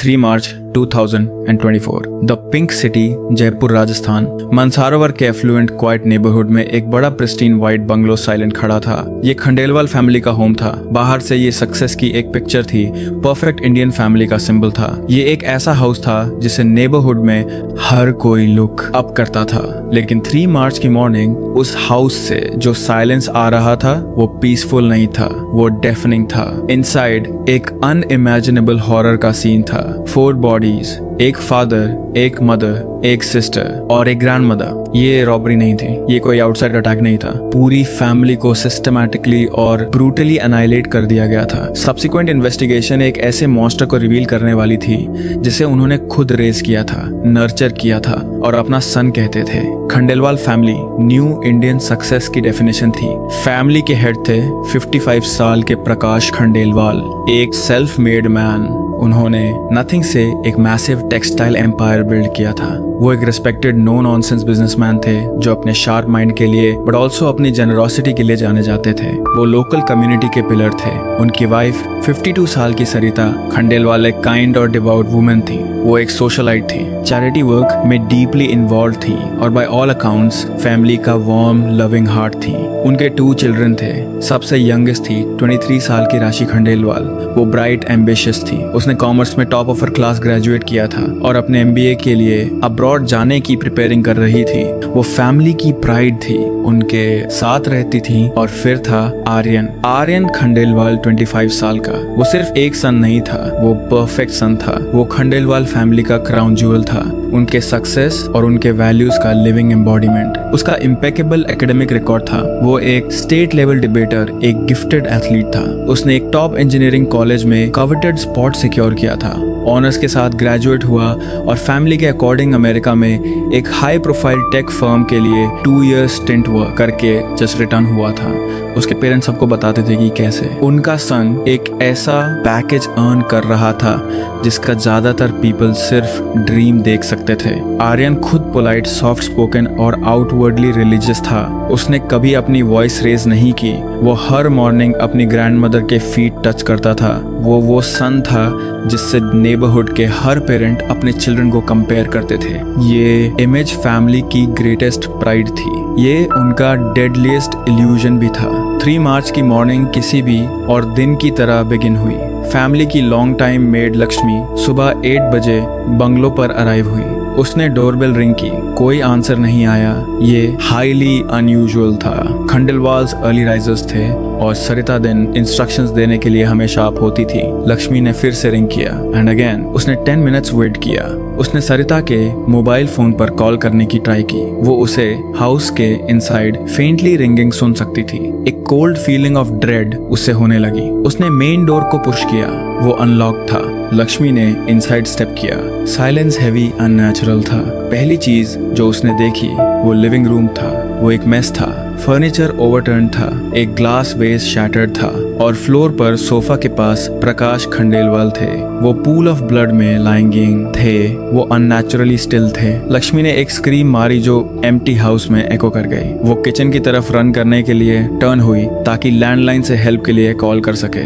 3 March 2024। The pink city, Jaipur, Rajasthan. Mansarovar के effluent quite neighbourhood में एक बड़ा प्रिस्टीन व्हाइट बंगलो साइलेंट खड़ा था। ये खंडेलवाल फैमिली का होम था। बाहर से ये सक्सेस की एक पिक्चर थी, परफेक्ट इंडियन फैमिली का सिंबल था। ये एक ऐसा हाउस था जिसे नेबरहुड में हर कोई लुक अप करता था। लेकिन 3 मार्च की मॉर्निंग उस हाउस से जो साइलेंस आ रहा था वो पीसफुल नहीं था, वो डेफनिंग था। इनसाइड एक अनइमेजिनेबल हॉरर का सीन था। 4 बॉडीज, एक फादर, एक मदर, एक सिस्टर और एक ग्रैंड मदर। ये रॉबरी नहीं थी, ये कोई आउटसाइड अटैक नहीं था। पूरी फैमिली को सिस्टमैटिकली और ब्रूटली एनाइलेट कर दिया गया था। सब्सिक्वेंट इन्वेस्टिगेशन एक ऐसे मॉन्स्टर को रिवील करने वाली थी जिसे उन्होंने खुद रेज किया था, नर्चर किया था और अपना सन कहते थे। Khandelwal family new Indian success की डेफिनेशन थी। फैमिली के हेड थे 55 साल के प्रकाश खंडेलवाल, एक सेल्फ मेड मैन। उन्होंने नथिंग से एक मैसिव टेक्सटाइल एम्पायर बिल्ड किया था। वो एक रिस्पेक्टेड नो नॉनसेंस बिजनेसमैन थे जो अपने शार्प माइंड के लिए बट ऑल्सो अपनी जेनरोसिटी के लिए जाने जाते थे। वो लोकल कम्युनिटी के पिलर थे। उनकी वाइफ 52 साल की सरिता खंडेलवाल एक काइंड और डिवोट वुमेन थी। वो एक सोशलाइट थी, चैरिटी वर्क में डीपली इन्वॉल्व थी और बाय ऑल अकाउंट्स फैमिली का वार्म लविंग हार्ट थी। उनके 2 चिल्ड्रन थे। सबसे यंगेस्ट थी 23 साल की राशि खंडेलवाल। वो ब्राइट एम्बिशियस थी। उसने कॉमर्स में top of her class graduate किया था और अपने MBA के लिए अब्रॉड जाने की प्रिपेयरिंग कर रही थी। वो फैमिली की प्राइड थी, उनके साथ रहती थी। और फिर था आर्यन खंडेलवाल 25 साल का। वो सिर्फ एक सन नहीं था, वो परफेक्ट सन था। वो खंडेलवाल फैमिली का क्राउन ज्वेल था, उनके सक्सेस और उनके वैल्यूज का लिविंग एम्बॉडीमेंट। उसका इम्पेकेबल एकेडमिक रिकॉर्ड था। वो एक स्टेट लेवल डिबेटर, एक गिफ्टेड एथलीट था। उसने एक टॉप इंजीनियरिंग कॉलेज में कवेटेड स्पॉट सिक्योर किया था, ऑनर्स के साथ ग्रेजुएट हुआ और फैमिली के अकॉर्डिंग अमेरिका में एक हाई प्रोफाइल टेक फर्म के लिए 2 ईयर स्टिंट वर्क करके जस्ट रिटर्न हुआ था। उसके पेरेंट्स सबको बताते थे कि कैसे उनका सन एक ऐसा पैकेज अर्न कर रहा था जिसका ज्यादातर पीपल सिर्फ ड्रीम देख सकते थे। आर्यन खुद पोलाइट, सॉफ्ट स्पोकन और आउटवर्डली रिलीजियस था। उसने कभी अपनी वॉइस रेज नहीं की। वो हर मॉर्निंग अपनी ग्रैंडमदर के फीट टच करता था। वो सन था जिससे नेबरहुड के हर पेरेंट अपने चिल्ड्रन को कंपेयर करते थे। ये इमेज फैमिली की ग्रेटेस्ट प्राइड थी। ये उनका डेडलीस्ट इल्यूजन भी था। 3 मार्च की मॉर्निंग किसी भी और दिन की तरह बिगिन हुई। फैमिली की लॉन्ग टाइम मेड लक्ष्मी सुबह 8 बजे बंगलो पर अराइव हुई। उसने डोरबेल रिंग की, कोई आंसर नहीं आया। ये हाईली अनयूजुअल था। खंडेलवाल्स अर्ली राइजर्स थे और सरिता दिन इंस्ट्रक्शंस देने के लिए हमेशा अप होती थी। लक्ष्मी ने फिर से रिंग किया एंड अगेन। उसने 10 मिनट्स वेट किया। उसने सरिता के मोबाइल फोन पर कॉल करने की ट्राई की। वो उसे हाउस के इनसाइड फेंटली रिंगिंग सुन सकती थी। एक कोल्ड फीलिंग ऑफ ड्रेड उससे होने लगी। उसने मेन डोर को पुश किया, वो अनलॉक था। लक्ष्मी ने इनसाइड स्टेप किया। साइलेंस हैवी अननेचुरल था। पहली चीज जो उसने देखी वो लिविंग रूम था। वो एक मेस था। फर्नीचर ओवरटर्न था, एक ग्लास वेस शैटर्ड था और फ्लोर पर सोफा के पास प्रकाश खंडेलवाल थे। वो पूल ऑफ ब्लड में लाइंग थे। वो अननेचुरली स्टिल थे। लक्ष्मी ने एक स्क्रीम मारी जो एम्प्टी हाउस में एको कर गई। वो किचन की तरफ रन करने के लिए टर्न हुई ताकि लैंडलाइन से हेल्प के लिए कॉल कर सके,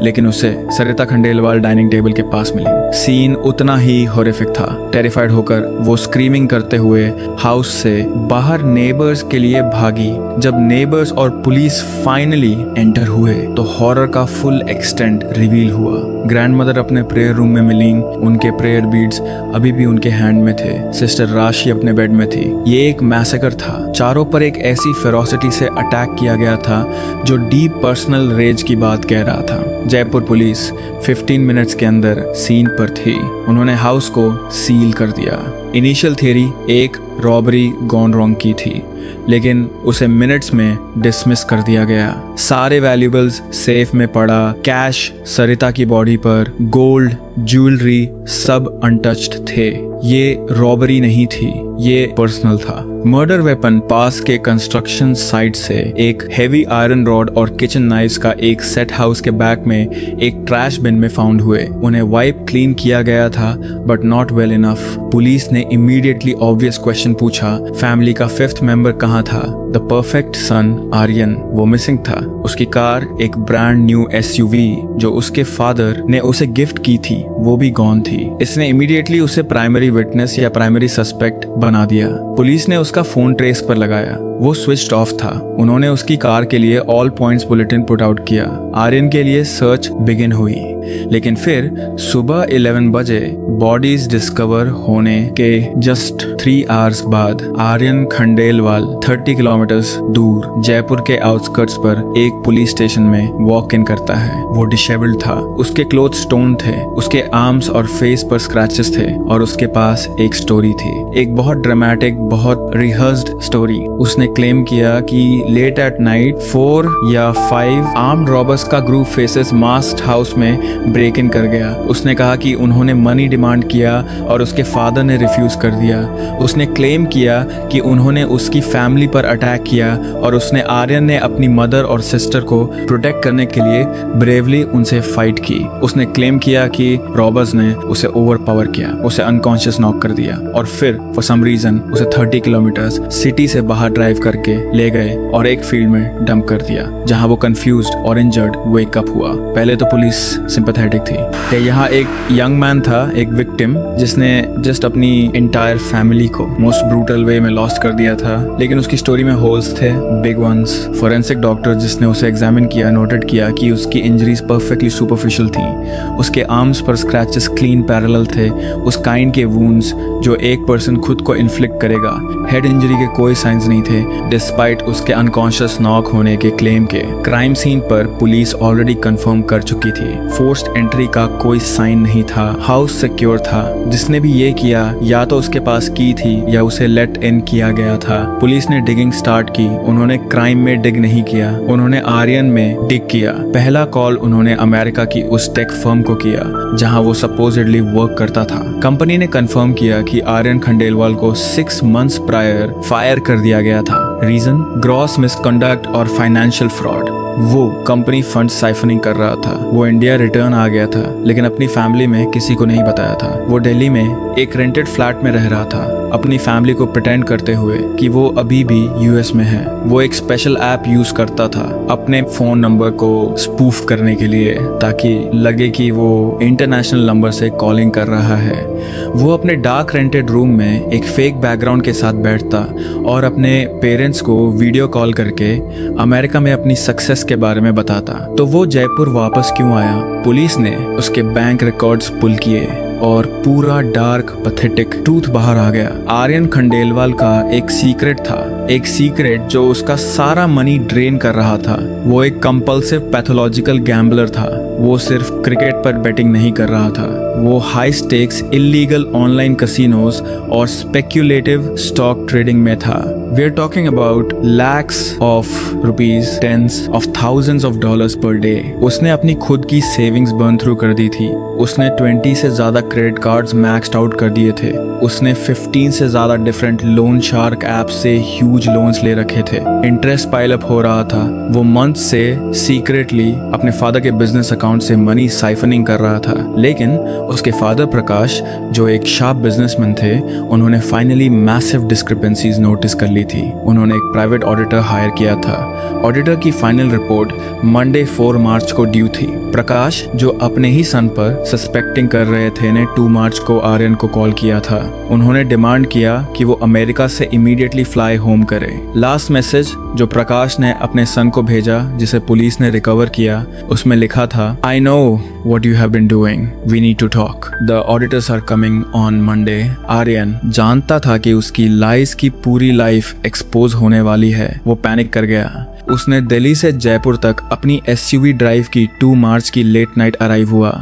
लेकिन उसे सरिता खंडेलवाल डाइनिंग टेबल के पास मिली। सीन उतना ही हॉरिफिक था। टेरिफाइड होकर वो स्क्रीमिंग करते हुए हाउस से बाहर नेबर्स के लिए भागी। जब नेबर्स और पुलिस फाइनली एंटर हुए तो हॉरर का फुल एक्सटेंट रिवील हुआ। ग्रैंडमदर अपने प्रेयर रूम में मिली। उनके प्रेयर बीड्स अभी भी उनके हैंड में थे। सिस्टर राशि अपने बेड में थी। ये एक मैसेकर था। चारों पर एक ऐसी फेरोसिटी से अटैक किया गया था जो डीप पर्सनल रेज की बात कह रहा था। जयपुर पुलिस 15 मिनट्स के अंदर सीन पर थी। उन्होंने हाउस को सील कर दिया। इनिशियल थियरी एक रॉबरी गॉन रॉन्ग की थी, लेकिन उसे मिनट्स में डिसमिस कर दिया गया। सारे वैल्यूबल्स सेफ में पड़ा। कैश सरिता की बॉडी पर, गोल्ड, ज्वेलरी सब अनटच्ड थे। ये रॉबरी नहीं थी, ये पर्सनल था। मर्डर वेपन पास के कंस्ट्रक्शन साइट से एक हेवी आयरन रॉड और किचन नाइफ्स का एक सेट हाउस के बैक में एक ट्रैश बिन में फाउंड हुए। उन्हें वाइप क्लीन किया गया था but not well enough. Police ने इमीडिएटली ऑब्वियस क्वेश्चन पूछा, फैमिली का 5th मेंबर कहाँ था? द परफेक्ट सन आर्यन, वो मिसिंग था। उसकी कार, एक ब्रांड न्यू SUV जो उसके फादर ने उसे गिफ्ट की थी, वो भी गॉन थी। इसने इमीडिएटली उसे प्राइमरी विटनेस या प्राइमरी सस्पेक्ट बना दिया। पुलिस ने उसका फोन ट्रेस पर लगाया, वो स्विच्ड ऑफ था। उन्होंने उसकी कार के लिए all points bulletin put out किया। आर्यन के लिए सर्च बिगिन हुई, लेकिन फिर सुबह 11 बजे बॉडीज डिस्कवर होने के जस्ट 3 आवर्स बाद आर्यन खंडेलवाल 30 किलोमीटर्स दूर जयपुर के आउटस्कर्ट्स पर एक पुलिस स्टेशन में वॉक इन करता है। वो डिसेबल्ड था, उसके क्लोथ्स स्टोन थे, उसके आर्म्स और फेस पर स्क्रैचेस थे और उसके पास एक स्टोरी थी, एक बहुत ड्रामेटिक, बहुत रिहर्स्ड स्टोरी। उसने क्लेम किया कि लेट एट नाइट 4 या 5 आर्म्ड रॉबर्स का ग्रुप फेसेस मास्क्ड हाउस में ब्रेक इन कर गया। उसने कहा कि उन्होंने मनी डिमांड किया और उसके फादर ने रिफ्यूज कर दिया। उसने क्लेम किया कि उन्होंने उसकी फैमिली पर अटैक किया और उसने आर्यन ने अपनी मदर और सिस्टर को प्रोटेक्ट करने के लिए ब्रेवली उनसे फाइट की। उसने क्लेम किया कि रॉबर्स ने उसे ओवरपावर किया, उसे अनकॉन्शियस नॉक कर दिया और फिर फॉर सम रीजन उसे 30 किलोमीटर्स सिटी से बाहर ड्राइव करके ले गए और एक फील्ड में डंप कर दिया, जहां वो कंफ्यूज्ड और इंजर्ड वेकअप हुआ। पहले तो पुलिस सिंपैथेटिक थी कि यहाँ एक यंग मैन था, एक विक्टिम, जिसने जस्ट अपनी इंटायर फैमिली को मोस्ट ब्रूटल वे में लॉस्ट कर दिया था, लेकिन उसकी स्टोरी में होल्स थे, बिग वंस। फोरेंसिक डॉक्टर जिसने उसे एग्जामिन किया नोटेड किया कि उसकी इंजरीज परफेक्टली सुपरफिशियल थी। उसके आर्म्स पर स्क्रैचेस क्लीन पैरेलल थे, उस काइंड के वुंड्स जो एक पर्सन खुद को इन्फ्लिक्ट करेगा। हेड इंजरी के कोई साइंस नहीं थे डिस्पाइट उसके अनकॉन्शियस नॉक होने के क्लेम के। क्राइम सीन पर पुलिस ऑलरेडी कंफर्म कर चुकी थी, फोर्स्ड एंट्री का कोई साइन नहीं था, हाउस सिक्योर था। जिसने भी ये किया या तो उसके पास की थी या उसे लेट इन किया गया था। पुलिस ने डिगिंग स्टार्ट की। उन्होंने क्राइम में डिग नहीं किया, उन्होंने आर्यन में डिग किया। पहला कॉल उन्होंने अमेरिका की उस टेक फर्म को किया जहां वो सपोजिडली वर्क करता था। कंपनी ने कंफर्म किया कि आर्यन खंडेलवाल को 6 मंथ्स प्रायर फायर कर दिया गया था। रीजन, ग्रॉस मिसकंडक्ट और फाइनेंशियल फ्रॉड। वो कंपनी फंड साइफनिंग कर रहा था। वो इंडिया रिटर्न आ गया था, लेकिन अपनी फैमिली में किसी को नहीं बताया था। वो दिल्ली में एक रेंटेड फ्लैट में रह रहा था, अपनी फैमिली को प्रिटेंड करते हुए कि वो अभी भी US में है। वो एक स्पेशल ऐप यूज करता था अपने फोन नंबर को स्पूफ करने के लिए, ताकि लगे कि वो इंटरनेशनल नंबर से कॉलिंग कर रहा है। वो अपने डार्क रेंटेड रूम में एक फेक बैकग्राउंड के साथ बैठता और अपने पेरेंट्स को वीडियो कॉल करके अमेरिका में अपनी सक्सेस के बारे में बताता। तो वो जयपुर वापस क्यों आया? पुलिस ने उसके बैंक रिकॉर्ड्स पुल किए और पूरा डार्क पैथेटिक ट्रूथ बाहर आ गया। आर्यन खंडेलवाल का एक सीक्रेट था, एक सीक्रेट जो उसका सारा मनी ड्रेन कर रहा था। वो एक कंपल्सिव पैथोलॉजिकल गैम्बलर था। वो सिर्फ क्रिकेट पर बेटिंग नहीं कर रहा था, वो high stakes illegal online casinos और स्पेक्यूलेटिव स्टॉक ट्रेडिंग में था। We are talking about lakhs of rupees, tens of thousands of dollars per day. उसने अपनी खुद की सेविंग्स बर्न थ्रू कर दी थी। उसने 20 से ज्यादा क्रेडिट कार्ड्स मैक्स्ड आउट कर दिए थे। उसने 15 से ज्यादा डिफरेंट लोन शार्क ऐप से ह्यूज लोन्स ले रखे थे। इंटरेस्ट पाइल अप हो रहा था। वो मंथ से सीक्रेटली अपने फादर के बिजनेस अकाउंट से मनी साइफनिंग कर रहा था, लेकिन उसके फादर प्रकाश, जो एक शार्प बिजनेसमैन थे, उन्होंने फाइनली मैसिव डिस्क्रिपेंसीज नोटिस कर ली थी। उन्होंने एक प्राइवेट ऑडिटर हायर किया था। ऑडिटर की फाइनल रिपोर्ट मंडे 4 मार्च को ड्यू थी। प्रकाश, जो अपने ही सन पर सस्पेक्टिंग कर रहे थे, ने 2 मार्च को आर्यन को कॉल किया था। उन्होंने डिमांड किया कि वो अमेरिका से इमीडिएटली फ्लाई होम करे। लास्ट मैसेज जो प्रकाश ने अपने सन को भेजा, जिसे पुलिस ने रिकवर किया, उसमें लिखा था, I know what you have been doing. We need to talk. The auditors are coming on Monday. Aryan जानता था कि उसकी लाइज की पूरी लाइफ एक्सपोज होने वाली है। वो पैनिक कर गया। उसने दिल्ली से जयपुर तक अपनी SUV ड्राइव की 2 मार्च की लेट नाइट अराइव हुआ।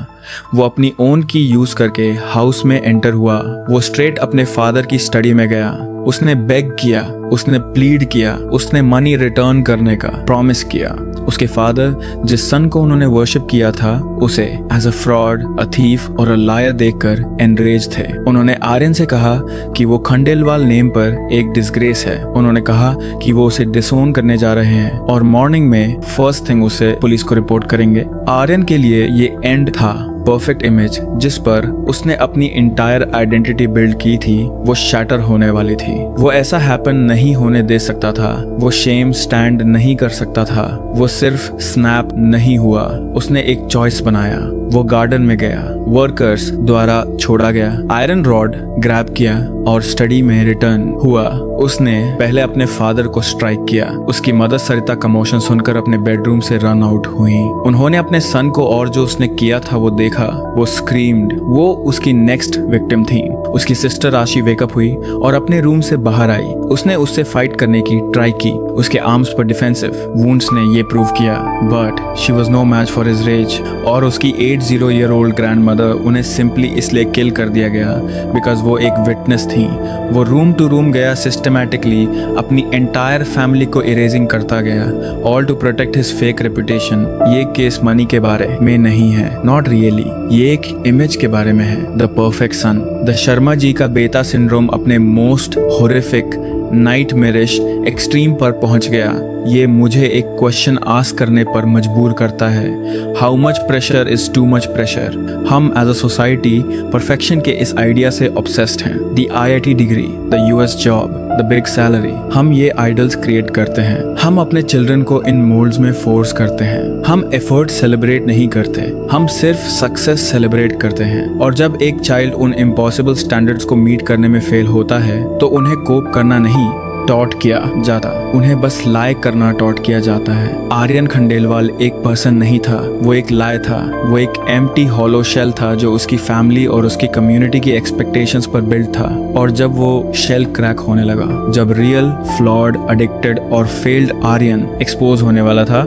वो अपनी ओन की यूज करके हाउस में एंटर हुआ। वो स्ट्रेट अपने फादर की स्टडी में गया। उसने बेग किया, उसने प्लीड किया, उसने मनी रिटर्न करने का प्रॉमिस किया। उसके फादर, जिस सन को उन्होंने वर्शिप किया था, उसे as a fraud, a thief और अ लायर देखकर एनरेज थे। उन्होंने आर्यन से कहा कि वो खंडेलवाल नेम पर एक डिसग्रेस है। उन्होंने कहा कि वो उसे डिसोन करने जा रहे हैं और मॉर्निंग में फर्स्ट थिंग उसे पुलिस को रिपोर्ट करेंगे। आर्यन के लिए ये एंड था, परफेक्ट इमेज जिस पर उसने अपनी इंटायर आइडेंटिटी बिल्ड की थी, वो शैटर होने वाली थी। वो ऐसा हैपन नहीं होने दे सकता था। वो शेम स्टैंड नहीं कर सकता था। वो सिर्फ स्नैप नहीं हुआ, उसने एक चॉइस बनाया। वो गार्डन में गया, वर्कर्स द्वारा छोड़ा गया, आयरन रॉड ग्रैब किया और स्टडी में रिटर्न हुआ। उसने पहले अपने फादर को स्ट्राइक किया। उसकी मदर सरिता कमोशन सुनकर अपने बेडरूम से रन आउट हुई। उन्होंने अपने सन को और जो उसने किया था वो देखा। वो स्क्रीम्ड। वो उसकी नेक्स्ट विक्टिम थी। उसकी सिस्टर राशि वेकअप हुई और अपने रूम से बाहर आई। उसने उससे फाइट करने की ट्राई की। उसके आर्म्स पर डिफेंसिव वुंड्स ने ये प्रूव किया, but she was no match for his rage. और उसकी 80-year-old ग्रैंडमदर उन्हें सिंपली इसलिए किल कर दिया गया बिकॉज वो एक विटनेस थी। वो रूम टू रूम गया, सिस्टमैटिकली अपनी एंटायर फैमिली को इरेजिंग करता गया, all to protect his fake reputation. ये केस मनी के बारे में नहीं है, नॉट रियली। ये एक इमेज के बारे में है, the perfect son. The Sharma ji का बेटा सिंड्रोम अपने मोस्ट हॉरिफिक नाइटमेरिश एक्सट्रीम पर पहुंच गया। ये मुझे एक क्वेश्चन आस्क करने पर मजबूर करता है, how much pressure is too much pressure. हम एज अ सोसाइटी परफेक्शन के इस आइडिया से ऑब्सेस्ड हैं। The IIT degree, the US job, the big salary. हम ये आइडल्स क्रिएट करते हैं। हम अपने चिल्ड्रन को इन मोल्ड्स में फोर्स करते हैं। हम एफर्ट सेलिब्रेट नहीं करते, हम सिर्फ सक्सेस सेलिब्रेट करते हैं। और जब एक चाइल्ड उन इम्पॉसिबल स्टैंडर्ड्स को मीट करने में फेल होता है तो उन्हें कोप करना नहीं टॉट किया जाता, उन्हें बस लाए करना टॉट किया जाता है। आर्यन खंडेलवाल एक पर्सन नहीं था, वो एक लाए था। वो एक एम्प्टी हॉलो शेल था जो उसकी फैमिली और उसकी कम्युनिटी की एक्सपेक्टेशंस पर बिल्ड था। और जब वो शेल क्रैक होने लगा, जब रियल, फ्लॉड, एडिक्टेड और फेल्ड आर्यन एक्सपोज होने वाला था,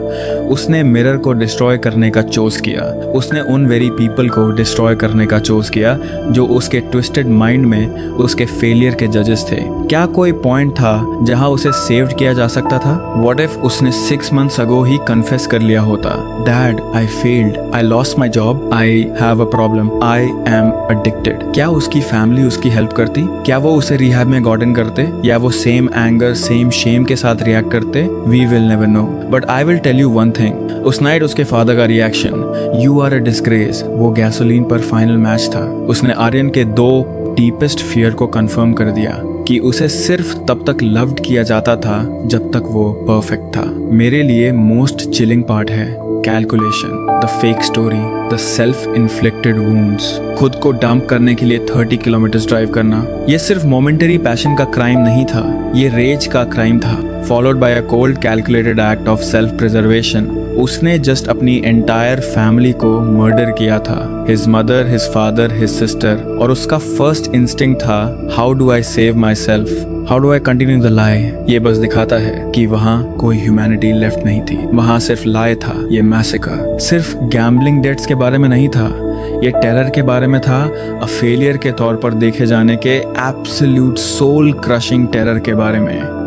उसने मिरर को डिस्ट्रॉय करने का चोज किया। उसने उन वेरी पीपल को डिस्ट्रॉय करने का चोज किया जो उसके ट्विस्टेड माइंड में उसके फेलियर के जजेस थे। क्या कोई पॉइंट था जहां उसे सेव्ड किया जा सकता था? व्हाट इफ उसने 6 months अगो ही कन्फेस कर लिया होता, dad I failed, I lost my job, I have a problem, I am addicted. क्या उसकी फैमिली उसकी हेल्प करती? क्या वो उसे रिहैब में गॉर्डन करते? या वो सेम एंगर, सेम शेम के साथ रिएक्ट करते? We will never know, but I will tell you one thing. उस नाइट उसके फादर का reaction, you are a disgrace, वो गैसोलीन पर फाइनल मैच था। उसने आर्यन के 2 डीपेस्ट फियर को कंफर्म कर दिया कि उसे सिर्फ तब तक लव्ड किया जाता था जब तक वो परफेक्ट था। मेरे लिए मोस्ट चिलिंग पार्ट है calculation, the fake story, the self inflicted wounds. खुद को डंप करने के लिए 30 किलोमीटर ड्राइव करना, ये सिर्फ मोमेंटरी पैशन का क्राइम नहीं था, ये रेज का क्राइम था, followed by a cold calculated act of self preservation. उसने जस्ट अपनी एंटायर फैमिली को मर्डर किया था, his mother, his father, his sister. और उसका फर्स्ट इंस्टिंक्ट था, how do I save my self, how do I continue the लाई। ये बस दिखाता है कि वहाँ कोई ह्यूमैनिटी लेफ्ट नहीं थी, वहाँ सिर्फ लाई था। ये मैसेकर सिर्फ गैम्बलिंग डेट्स के बारे में नहीं था, ये टेरर के बारे में था, अ फेलियर के तौर पर देखे जाने के एब्सोल्यूट सोल क्रशिंग टेरर के बारे में।